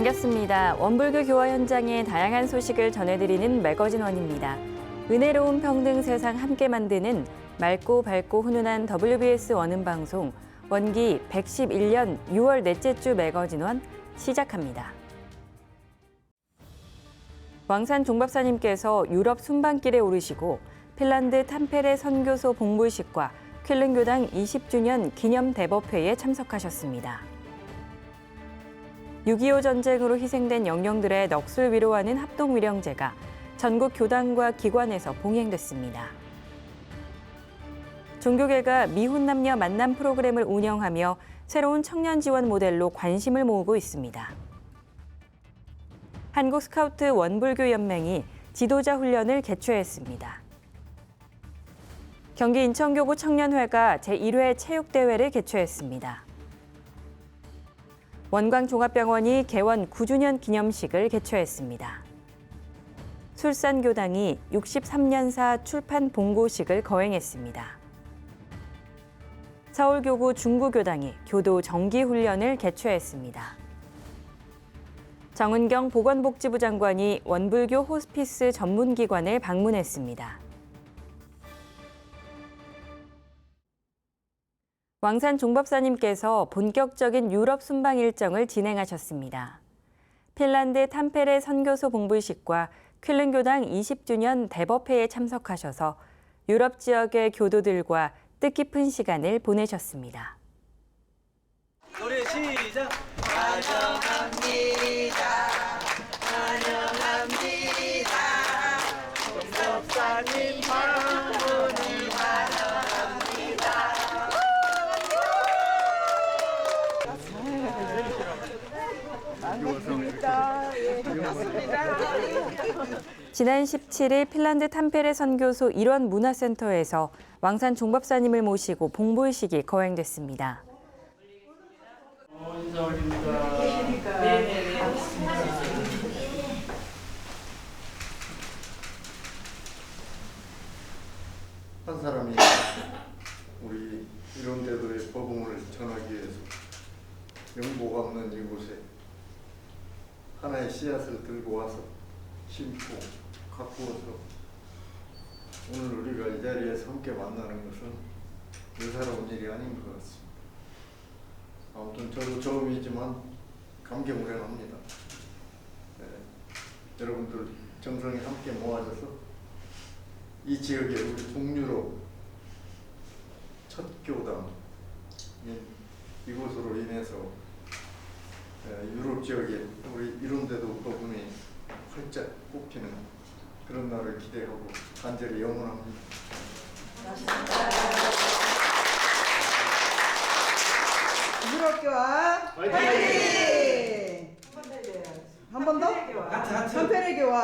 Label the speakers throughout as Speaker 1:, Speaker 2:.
Speaker 1: 반갑습니다. 원불교 교화 현장의 다양한 소식을 전해드리는 매거진 원입니다. 은혜로운 평등 세상 함께 만드는 맑고 밝고 훈훈한 WBS 원음 방송 원기 111년 6월 넷째 주 매거진 원 시작합니다. 왕산 종법사님께서 유럽 순방길에 오르시고 핀란드 탐페레 선교소 봉불식과 퀼른교당 20주년 기념 대법회에 참석하셨습니다. 6.25 전쟁으로 희생된 영령들의 넋을 위로하는 합동위령제가 전국 교당과 기관에서 봉행됐습니다. 종교계가 미혼 남녀 만남 프로그램을 운영하며 새로운 청년 지원 모델로 관심을 모으고 있습니다. 한국 스카우트 원불교 연맹이 지도자 훈련을 개최했습니다. 경기 인천교구 청년회가 제1회 체육대회를 개최했습니다. 원광종합병원이 개원 9주년 기념식을 개최했습니다. 술산교당이 63년사 출판 봉고식을 거행했습니다. 서울교구 중구교당이 교도 정기훈련을 개최했습니다. 정은경 보건복지부 장관이 원불교 호스피스 전문기관을 방문했습니다. 왕산 종법사님께서 본격적인 유럽 순방 일정을 진행하셨습니다. 핀란드 탐페레 선교소 봉불식과 퀼른교당 20주년 대법회에 참석하셔서 유럽 지역의 교도들과 뜻깊은 시간을 보내셨습니다.
Speaker 2: 노래 시작! 환영합니다. 환영합니다. 종법사님 방문을 환영합니다. 반갑습니다. 예, 반갑습니다.
Speaker 1: 지난 17일 핀란드 탐페레 선교소 일원 문화센터에서 왕산 종법사님을 모시고 봉불식이 거행됐습니다.
Speaker 2: 인사 올립니다. 네네.
Speaker 3: 한 사람이 우리 이론대도의 법음을 전하기 위해서 영보가 없는 이곳에 하나의 씨앗을 들고 와서 심고 가꾸어서 오늘 우리가 이 자리에서 함께 만나는 것은 의사로운 일이 아닌 것 같습니다. 아무튼 저도 처음이지만 감개무량합니다. 네, 여러분들 정성이 함께 모아져서 이 지역에 우리 동유럽 첫 교당인 이곳으로 인해서 유럽 지역에 우리 이론대도 법음이 활짝 꽃피는 그런 날을 기대하고 간절히 염원합니다.
Speaker 4: 유럽교화 화이팅! 한 번 더? 탐페레교화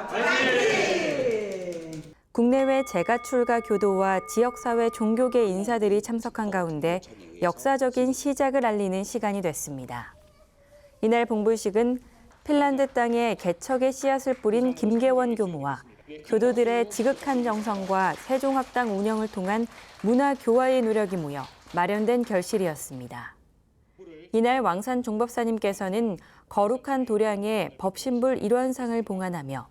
Speaker 4: 화이팅!
Speaker 1: 국내외 재가출가 교도와 지역사회 종교계 인사들이 참석한 가운데 역사적인 시작을 알리는 시간이 됐습니다. 이날 봉불식은 핀란드 땅에 개척의 씨앗을 뿌린 김계원 교무와 교도들의 지극한 정성과 세종학당 운영을 통한 문화교화의 노력이 모여 마련된 결실이었습니다. 이날 왕산 종법사님께서는 거룩한 도량에 법신불 일원상을 봉안하며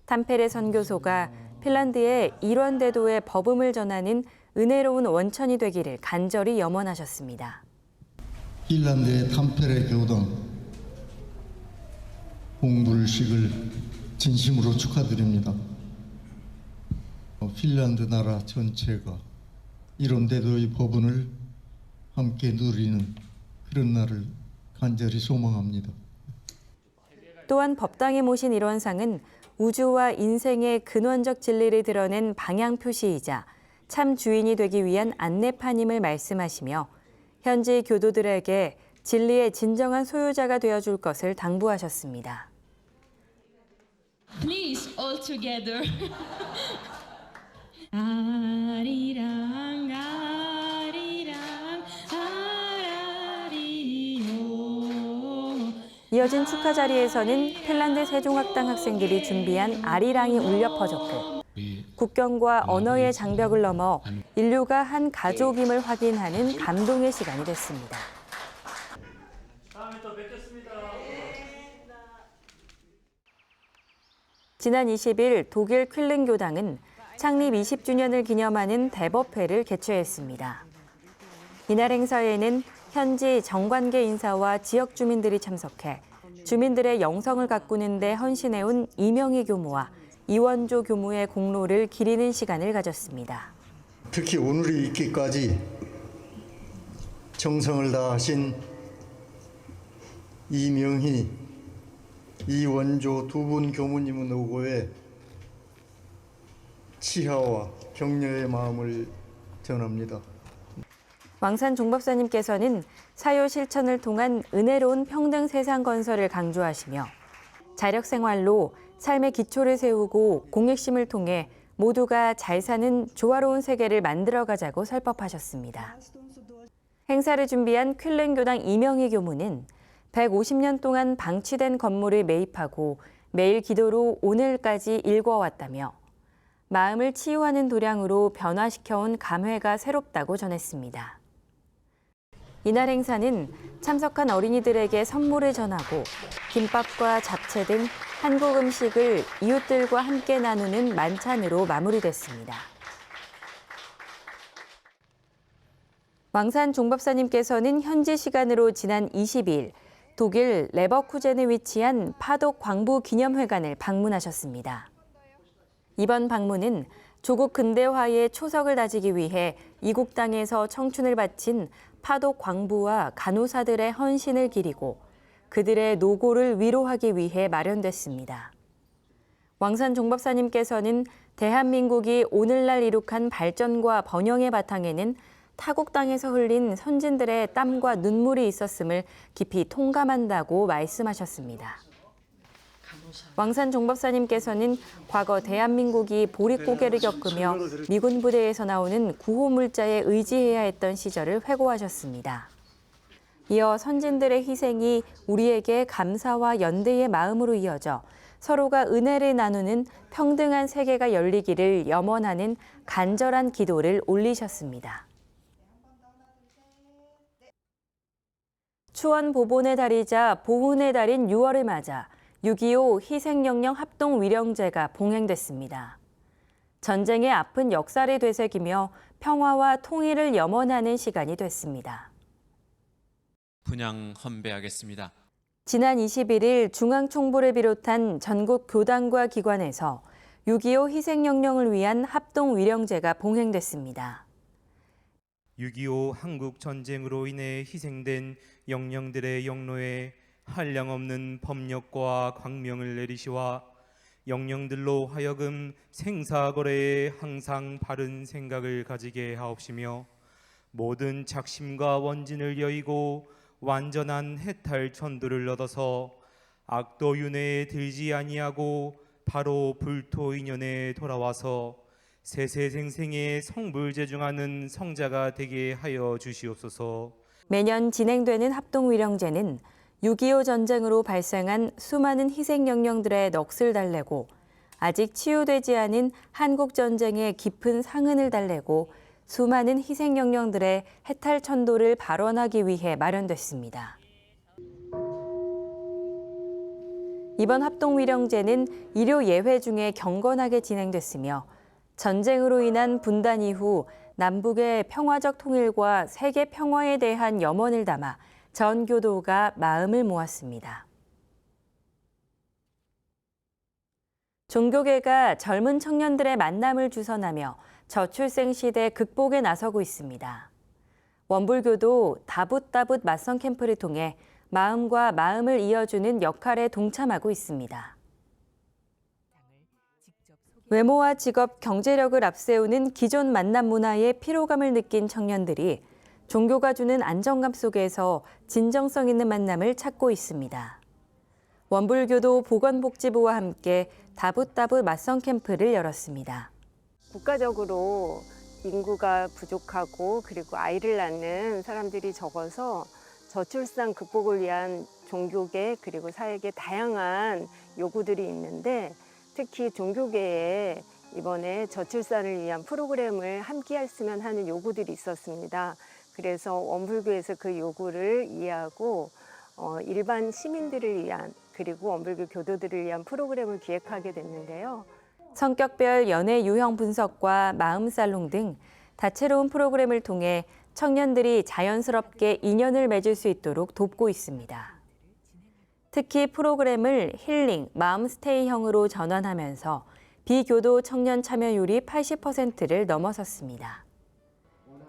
Speaker 1: 탐페레 선교소가 핀란드의 일원대도의 법음을 전하는 은혜로운 원천이 되기를 간절히 염원하셨습니다.
Speaker 3: 핀란드의 탐페레 교당 봉불식을 진심으로 축하드립니다. 핀란드 나라 전체가 이론대도의 법운을 함께 누리는 그런 날을 간절히 소망합니다.
Speaker 1: 또한 법당에 모신 일원상은 우주와 인생의 근원적 진리를 드러낸 방향 표시이자 참 주인이 되기 위한 안내판임을 말씀하시며 현지 교도들에게 진리의 진정한 소유자가 되어줄 것을 당부하셨습니다.
Speaker 5: Please, all together. 아리랑 아리랑 아라리요.
Speaker 1: 이어진 축하 자리에서는 핀란드 세종학당 학생들이 준비한 아리랑이 울려 퍼졌고 국경과 언어의 장벽을 넘어 인류가 한 가족임을 확인하는 감동의 시간이 됐습니다.
Speaker 2: 다음에 또 뵙겠습니다.
Speaker 1: 지난 20일 독일 퀼른 교당은 창립 20주년을 기념하는 대법회를 개최했습니다. 이날 행사에는 현지 정관계 인사와 지역 주민들이 참석해 주민들의 영성을 가꾸는 데 헌신해온 이명희 교무와 이원조 교무의 공로를 기리는 시간을 가졌습니다.
Speaker 3: 특히 오늘이 있기까지 정성을 다하신 이명희, 이원조 두 분 교무님은 오고에 치하와 격려의 마음을 전합니다.
Speaker 1: 왕산 종법사님께서는 사요 실천을 통한 은혜로운 평등 세상 건설을 강조하시며 자력 생활로 삶의 기초를 세우고 공익심을 통해 모두가 잘 사는 조화로운 세계를 만들어가자고 설법하셨습니다. 행사를 준비한 퀼른 교당 이명희 교무는 150년 동안 방치된 건물을 매입하고 매일 기도로 오늘까지 읽어왔다며 마음을 치유하는 도량으로 변화시켜온 감회가 새롭다고 전했습니다. 이날 행사는 참석한 어린이들에게 선물을 전하고 김밥과 잡채 등 한국 음식을 이웃들과 함께 나누는 만찬으로 마무리됐습니다. 왕산 종법사님께서는 현지 시간으로 지난 22일 독일 레버쿠젠에 위치한 파독 광부 기념회관을 방문하셨습니다. 이번 방문은 조국 근대화의 초석을 다지기 위해 이국 땅에서 청춘을 바친 파독 광부와 간호사들의 헌신을 기리고 그들의 노고를 위로하기 위해 마련됐습니다. 왕산 종법사님께서는 대한민국이 오늘날 이룩한 발전과 번영의 바탕에는 타국 땅에서 흘린 선진들의 땀과 눈물이 있었음을 깊이 통감한다고 말씀하셨습니다. 왕산 종법사님께서는 과거 대한민국이 보릿고개를 겪으며 미군 부대에서 나오는 구호물자에 의지해야 했던 시절을 회고하셨습니다. 이어 선진들의 희생이 우리에게 감사와 연대의 마음으로 이어져 서로가 은혜를 나누는 평등한 세계가 열리기를 염원하는 간절한 기도를 올리셨습니다. 추원 보본의 달이자 보훈의 달인 6월을 맞아 6.25 희생영령 합동위령제가 봉행됐습니다. 전쟁의 아픈 역사를 되새기며 평화와 통일을 염원하는 시간이 됐습니다.
Speaker 6: 분향 헌배하겠습니다.
Speaker 1: 지난 21일 중앙총부를 비롯한 전국 교단과 기관에서 6.25 희생영령을 위한 합동위령제가 봉행됐습니다.
Speaker 7: 6.25 한국 전쟁으로 인해 희생된 영령들의 영로에 한량없는 법력과 광명을 내리시와 영령들로 하여금 생사거래에 항상 바른 생각을 가지게 하옵시며 모든 작심과 원진을 여의고 완전한 해탈 천도를 얻어서 악도 윤회에 들지 아니하고 바로 불토인연에 돌아와서 세세생생의 성불제중하는 성자가 되게 하여 주시옵소서.
Speaker 1: 매년 진행되는 합동위령제는 6.25 전쟁으로 발생한 수많은 희생영령들의 넋을 달래고 아직 치유되지 않은 한국전쟁의 깊은 상흔을 달래고 수많은 희생영령들의 해탈천도를 발원하기 위해 마련됐습니다. 이번 합동위령제는 일요 예회 중에 경건하게 진행됐으며 전쟁으로 인한 분단 이후 남북의 평화적 통일과 세계 평화에 대한 염원을 담아 전 교도가 마음을 모았습니다. 종교계가 젊은 청년들의 만남을 주선하며 저출생 시대 극복에 나서고 있습니다. 원불교도 다붓다붓 맞선 캠프를 통해 마음과 마음을 이어주는 역할에 동참하고 있습니다. 외모와 직업, 경제력을 앞세우는 기존 만남 문화에 피로감을 느낀 청년들이 종교가 주는 안정감 속에서 진정성 있는 만남을 찾고 있습니다. 원불교도 보건복지부와 함께 다붓다붓 맞선 캠프를 열었습니다.
Speaker 8: 국가적으로 인구가 부족하고 그리고 아이를 낳는 사람들이 적어서 저출산 극복을 위한 종교계 그리고 사회계 다양한 요구들이 있는데 특히 종교계에 이번에 저출산을 위한 프로그램을 함께 했으면 하는 요구들이 있었습니다. 그래서 원불교에서 그 요구를 이해하고 일반 시민들을 위한 그리고 원불교 교도들을 위한 프로그램을 기획하게 됐는데요.
Speaker 1: 성격별 연애 유형 분석과 마음 살롱 등 다채로운 프로그램을 통해 청년들이 자연스럽게 인연을 맺을 수 있도록 돕고 있습니다. 특히 프로그램을 힐링, 마음 스테이형으로 전환하면서 비교도 청년 참여율이 80%를 넘어섰습니다.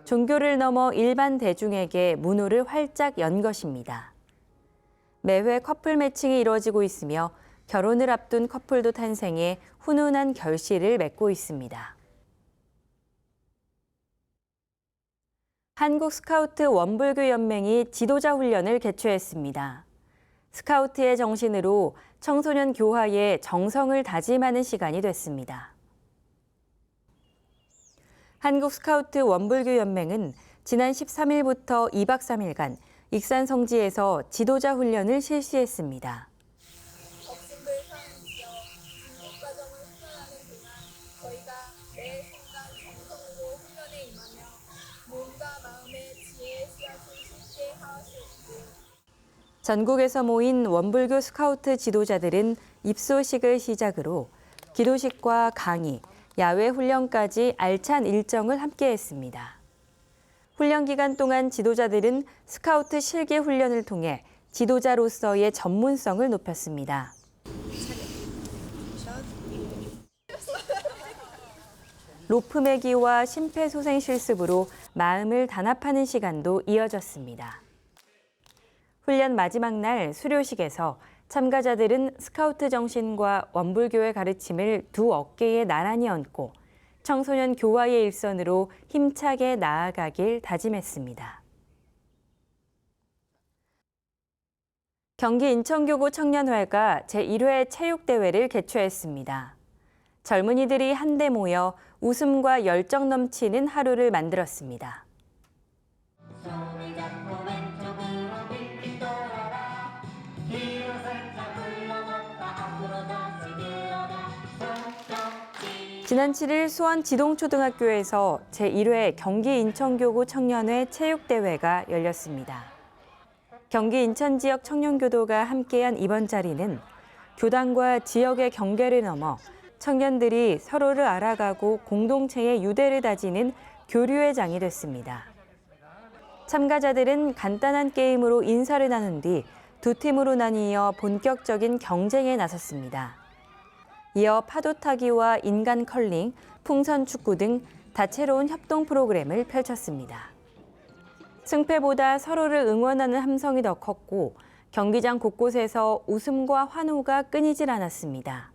Speaker 1: 종교를 넘어 일반 대중에게 문호를 활짝 연 것입니다. 매회 커플 매칭이 이루어지고 있으며 결혼을 앞둔 커플도 탄생해 훈훈한 결실을 맺고 있습니다. 한국 스카우트 원불교 연맹이 지도자 훈련을 개최했습니다. 스카우트의 정신으로 청소년 교화에 정성을 다짐하는 시간이 됐습니다. 한국 스카우트 원불교 연맹은 지난 13일부터 2박 3일간 익산 성지에서 지도자 훈련을 실시했습니다.
Speaker 9: 덕심을 사용하여 중복 과정을 훈련하는 동안 저희가 매 순간 정성으로 훈련에 임하며 몸과 마음의 지혜의 씨앗을 심게 하실 수 있고
Speaker 1: 전국에서 모인 원불교 스카우트 지도자들은 입소식을 시작으로 기도식과 강의, 야외 훈련까지 알찬 일정을 함께했습니다. 훈련 기간 동안 지도자들은 스카우트 실기 훈련을 통해 지도자로서의 전문성을 높였습니다. 로프 매기와 심폐소생 실습으로 마음을 단합하는 시간도 이어졌습니다. 훈련 마지막 날 수료식에서 참가자들은 스카우트 정신과 원불교의 가르침을 두 어깨에 나란히 얹고 청소년 교화의 일선으로 힘차게 나아가길 다짐했습니다. 경기 인천교구 청년회가 제1회 체육대회를 개최했습니다. 젊은이들이 한데 모여 웃음과 열정 넘치는 하루를 만들었습니다. 지난 7일 수원 지동초등학교에서 제1회 경기 인천교구 청년회 체육대회가 열렸습니다. 경기 인천 지역 청년교도가 함께한 이번 자리는 교단과 지역의 경계를 넘어 청년들이 서로를 알아가고 공동체의 유대를 다지는 교류의 장이 됐습니다. 참가자들은 간단한 게임으로 인사를 나눈 뒤 두 팀으로 나뉘어 본격적인 경쟁에 나섰습니다. 이어 파도 타기와 인간 컬링, 풍선 축구 등 다채로운 협동 프로그램을 펼쳤습니다. 승패보다 서로를 응원하는 함성이 더 컸고 경기장 곳곳에서 웃음과 환호가 끊이질 않았습니다.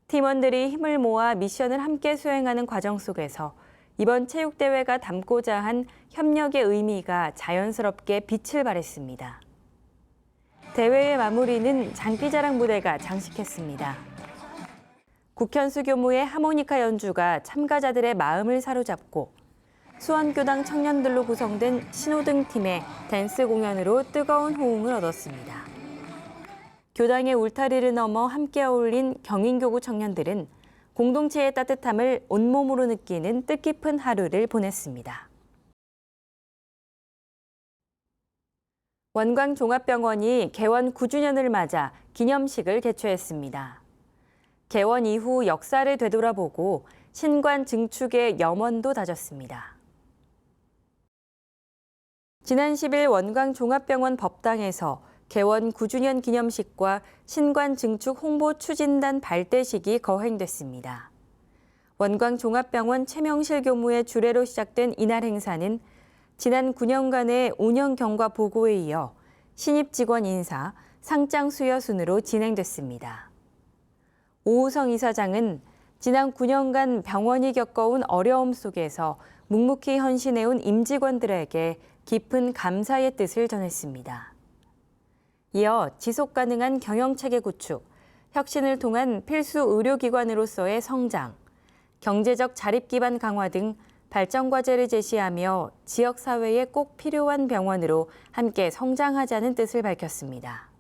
Speaker 1: 팀원들이 힘을 모아 미션을 함께 수행하는 과정 속에서 이번 체육대회가 담고자 한 협력의 의미가 자연스럽게 빛을 발했습니다. 대회의 마무리는 장기자랑 무대가 장식했습니다. 국현수 교무의 하모니카 연주가 참가자들의 마음을 사로잡고 수원교당 청년들로 구성된 신호등 팀의 댄스 공연으로 뜨거운 호응을 얻었습니다. 교당의 울타리를 넘어 함께 어울린 경인교구 청년들은 공동체의 따뜻함을 온몸으로 느끼는 뜻깊은 하루를 보냈습니다. 원광종합병원이 개원 9주년을 맞아 기념식을 개최했습니다. 개원 이후 역사를 되돌아보고 신관 증축의 염원도 다졌습니다. 지난 10일 원광종합병원 법당에서 개원 9주년 기념식과 신관 증축 홍보 추진단 발대식이 거행됐습니다. 원광종합병원 최명실 교무의 주례로 시작된 이날 행사는 지난 9년간의 운영 경과 보고에 이어 신입 직원 인사, 상장 수여 순으로 진행됐습니다. 오우성 이사장은 지난 9년간 병원이 겪어온 어려움 속에서 묵묵히 헌신해온 임직원들에게 깊은 감사의 뜻을 전했습니다. 이어 지속가능한 경영체계 구축, 혁신을 통한 필수 의료기관으로서의 성장, 경제적 자립기반 강화 등 발전 과제를 제시하며 지역사회에 꼭 필요한 병원으로 함께 성장하자는 뜻을 밝혔습니다.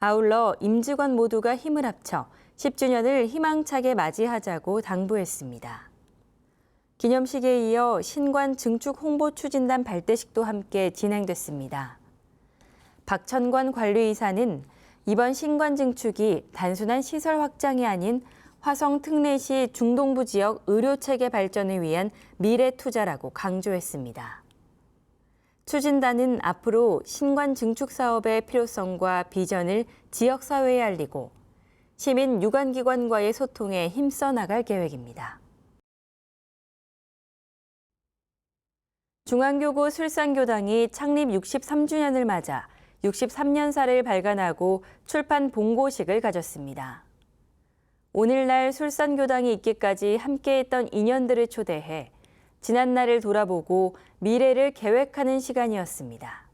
Speaker 1: 아울러 임직원 모두가 힘을 합쳐 10주년을 희망차게 맞이하자고 당부했습니다. 기념식에 이어 신관 증축 홍보 추진단 발대식도 함께 진행됐습니다. 박천관 관리이사는 이번 신관 증축이 단순한 시설 확장이 아닌 화성 특례시 중동부 지역 의료체계 발전을 위한 미래 투자라고 강조했습니다. 추진단은 앞으로 신관 증축 사업의 필요성과 비전을 지역사회에 알리고 시민 유관기관과의 소통에 힘써 나갈 계획입니다. 중앙교구 술산교당이 창립 63주년을 맞아 63년사를 발간하고 출판 봉고식을 가졌습니다. 오늘날 술산교당이 있기까지 함께했던 인연들을 초대해 지난날을 돌아보고 미래를 계획하는 시간이었습니다.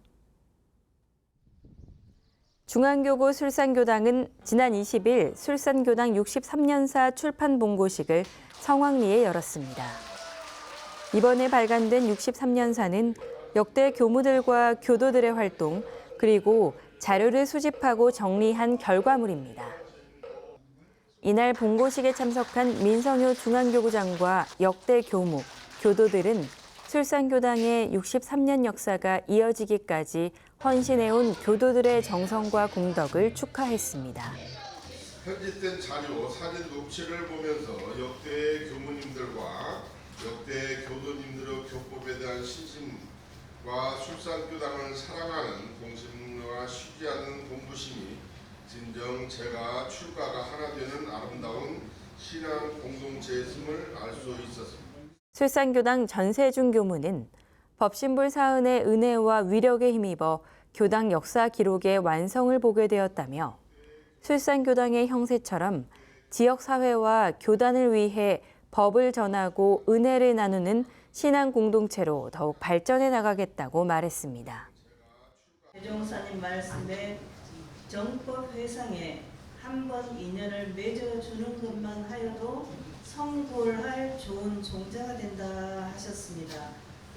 Speaker 1: 중앙교구 술산교당은 지난 20일 술산교당 63년사 출판 봉고식을 성황리에 열었습니다. 이번에 발간된 63년사는 역대 교무들과 교도들의 활동, 그리고 자료를 수집하고 정리한 결과물입니다. 이날 봉고식에 참석한 민성효 중앙교구장과 역대 교무, 교도들은 술산교당의 63년 역사가 이어지기까지 헌신해온 교도들의 정성과 공덕을 축하했습니다.
Speaker 10: 편집된 자료, 사진 녹취를 보면서 역대 교무님들과 역대 교도님들의 교법에 대한 신심과 술산교당을 사랑하는 공심과 쉬지 않는 공부심이 진정 제가 출가가 하나 되는 아름다운 신앙 공동체였음을 알 수 있었습니다.
Speaker 1: 술산교당 전세중 교무는 법신불 사은의 은혜와 위력에 힘입어 교당 역사 기록의 완성을 보게 되었다며 술산교당의 형세처럼 지역사회와 교단을 위해 법을 전하고 은혜를 나누는 신앙 공동체로 더욱 발전해 나가겠다고 말했습니다.
Speaker 11: 대종사님 말씀에 정법 회상에 한 번 인연을 맺어주는 것만 하여도 성불할 좋은 종자가 된다 하셨습니다.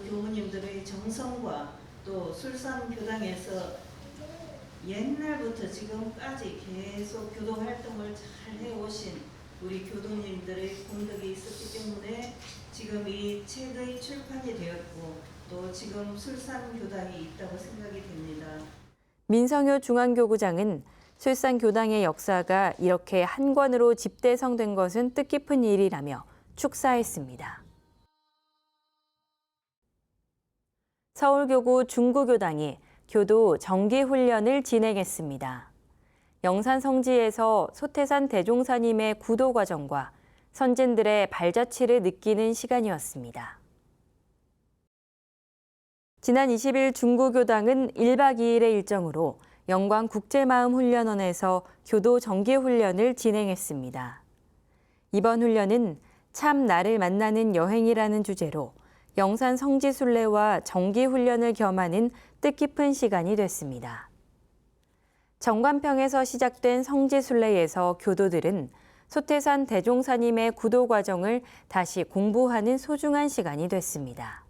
Speaker 11: 교우님들의 정성과 또 술산교당에서 옛날부터 지금까지 계속 교도 활동을 잘 해오신 우리 교도님들의 공덕이 있었기 때문에 지금 이 책의 출판이 되었고 또 지금 술산교당이 있다고 생각이 됩니다.
Speaker 1: 민성효 중앙교구장은 술산교당의 역사가 이렇게 한 권으로 집대성된 것은 뜻깊은 일이라며 축사했습니다. 서울교구 중구교당이 교도 정기훈련을 진행했습니다. 영산 성지에서 소태산 대종사님의 구도 과정과 선진들의 발자취를 느끼는 시간이었습니다. 지난 20일 중구교당은 1박 2일의 일정으로 영광국제마음훈련원에서 교도 정기훈련을 진행했습니다. 이번 훈련은 참 나를 만나는 여행이라는 주제로 영산 성지순례와 정기훈련을 겸하는 뜻깊은 시간이 됐습니다. 정관평에서 시작된 성지순례에서 교도들은 소태산 대종사님의 구도 과정을 다시 공부하는 소중한 시간이 됐습니다.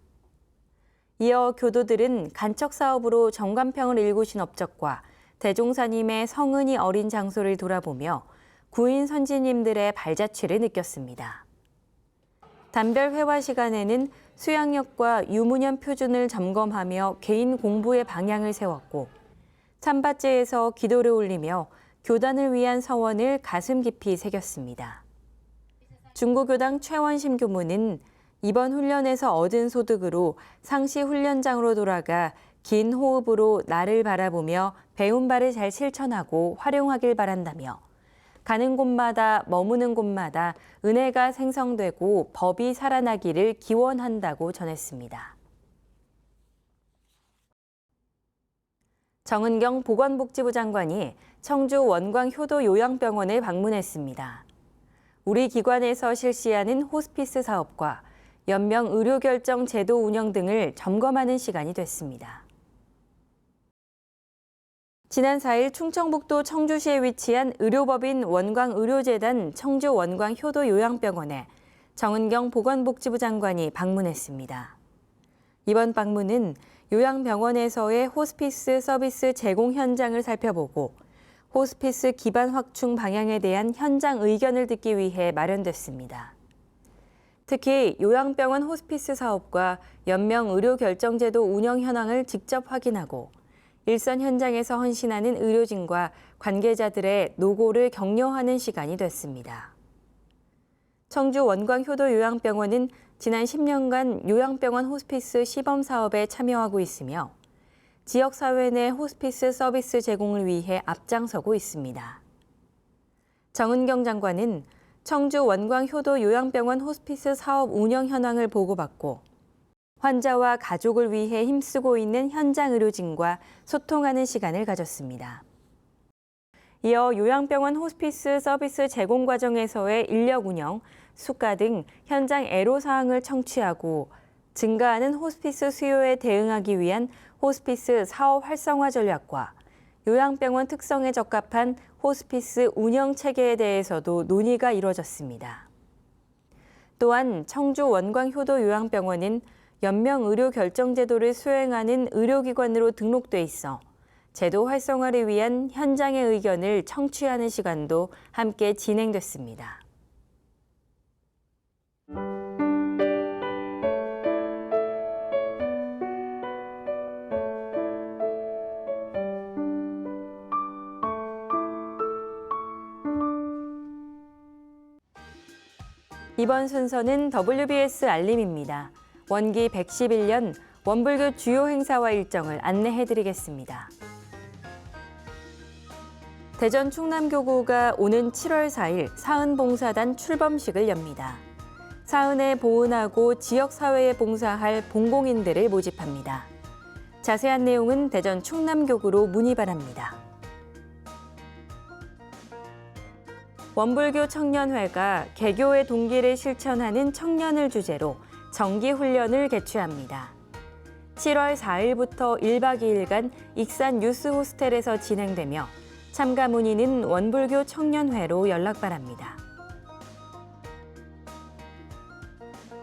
Speaker 1: 이어 교도들은 간척 사업으로 정관평을 일구신 업적과 대종사님의 성은이 어린 장소를 돌아보며 구인 선지님들의 발자취를 느꼈습니다. 단별 회화 시간에는 수양력과 유문연 표준을 점검하며 개인 공부의 방향을 세웠고 참받제에서 기도를 올리며 교단을 위한 서원을 가슴 깊이 새겼습니다. 중구교당 최원심 교무는 이번 훈련에서 얻은 소득으로 상시 훈련장으로 돌아가 긴 호흡으로 나를 바라보며 배운 바를 잘 실천하고 활용하길 바란다며 가는 곳마다 머무는 곳마다 은혜가 생성되고 법이 살아나기를 기원한다고 전했습니다. 정은경 보건복지부 장관이 청주 원광효도요양병원을 방문했습니다. 우리 기관에서 실시하는 호스피스 사업과 연명 의료결정 제도 운영 등을 점검하는 시간이 됐습니다. 지난 4일 충청북도 청주시에 위치한 의료법인 원광의료재단 청주 원광효도요양병원에 정은경 보건복지부 장관이 방문했습니다. 이번 방문은 요양병원에서의 호스피스 서비스 제공 현장을 살펴보고 호스피스 기반 확충 방향에 대한 현장 의견을 듣기 위해 마련됐습니다. 특히 요양병원 호스피스 사업과 연명 의료결정제도 운영 현황을 직접 확인하고 일선 현장에서 헌신하는 의료진과 관계자들의 노고를 격려하는 시간이 됐습니다. 청주 원광효도요양병원은 지난 10년간 요양병원 호스피스 시범 사업에 참여하고 있으며 지역사회 내 호스피스 서비스 제공을 위해 앞장서고 있습니다. 정은경 장관은 청주 원광효도요양병원 호스피스 사업 운영 현황을 보고받고 환자와 가족을 위해 힘쓰고 있는 현장 의료진과 소통하는 시간을 가졌습니다. 이어 요양병원 호스피스 서비스 제공 과정에서의 인력 운영, 수가 등 현장 애로사항을 청취하고 증가하는 호스피스 수요에 대응하기 위한 호스피스 사업 활성화 전략과 요양병원 특성에 적합한 호스피스 운영 체계에 대해서도 논의가 이뤄졌습니다. 또한 청주 원광효도요양병원은 연명의료결정제도를 수행하는 의료기관으로 등록돼 있어 제도 활성화를 위한 현장의 의견을 청취하는 시간도 함께 진행됐습니다. 이번 순서는 WBS 알림입니다. 원기 111년 원불교 주요 행사와 일정을 안내해드리겠습니다. 대전 충남교구가 오는 7월 4일 사은봉사단 출범식을 엽니다. 사은에 보은하고 지역사회에 봉사할 봉공인들을 모집합니다. 자세한 내용은 대전 충남교구로 문의 바랍니다. 원불교 청년회가 개교의 동기를 실천하는 청년을 주제로 정기훈련을 개최합니다. 7월 4일부터 1박 2일간 익산 유스호스텔에서 진행되며 참가 문의는 원불교 청년회로 연락 바랍니다.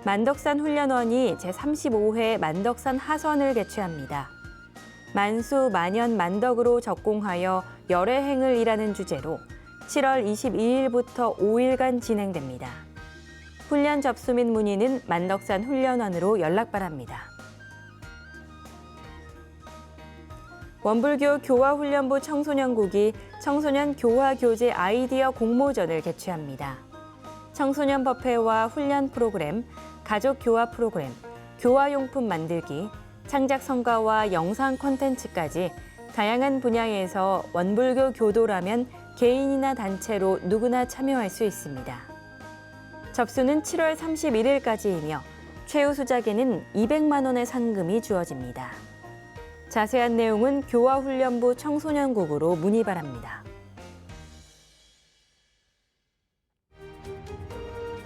Speaker 1: 만덕산 훈련원이 제35회 만덕산 하선을 개최합니다. 만수, 만연, 만덕으로 적공하여 열애행을 이라는 주제로 7월 22일부터 5일간 진행됩니다. 훈련 접수 및 문의는 만덕산 훈련원으로 연락 바랍니다. 원불교 교화훈련부 청소년국이 청소년 교화교재 아이디어 공모전을 개최합니다. 청소년 법회와 훈련 프로그램, 가족 교화 프로그램, 교화용품 만들기, 창작 성가와 영상 콘텐츠까지 다양한 분야에서 원불교 교도라면 개인이나 단체로 누구나 참여할 수 있습니다. 접수는 7월 31일까지이며 최우수작에는 200만 원의 상금이 주어집니다. 자세한 내용은 교화훈련부 청소년국으로 문의 바랍니다.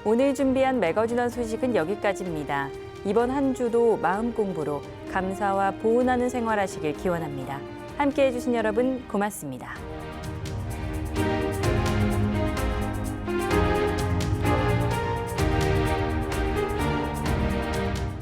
Speaker 1: 오늘 준비한 매거진원 소식은 여기까지입니다. 이번 한 주도 마음 공부로 감사와 보은하는 생활하시길 기원합니다. 함께해 주신 여러분 고맙습니다.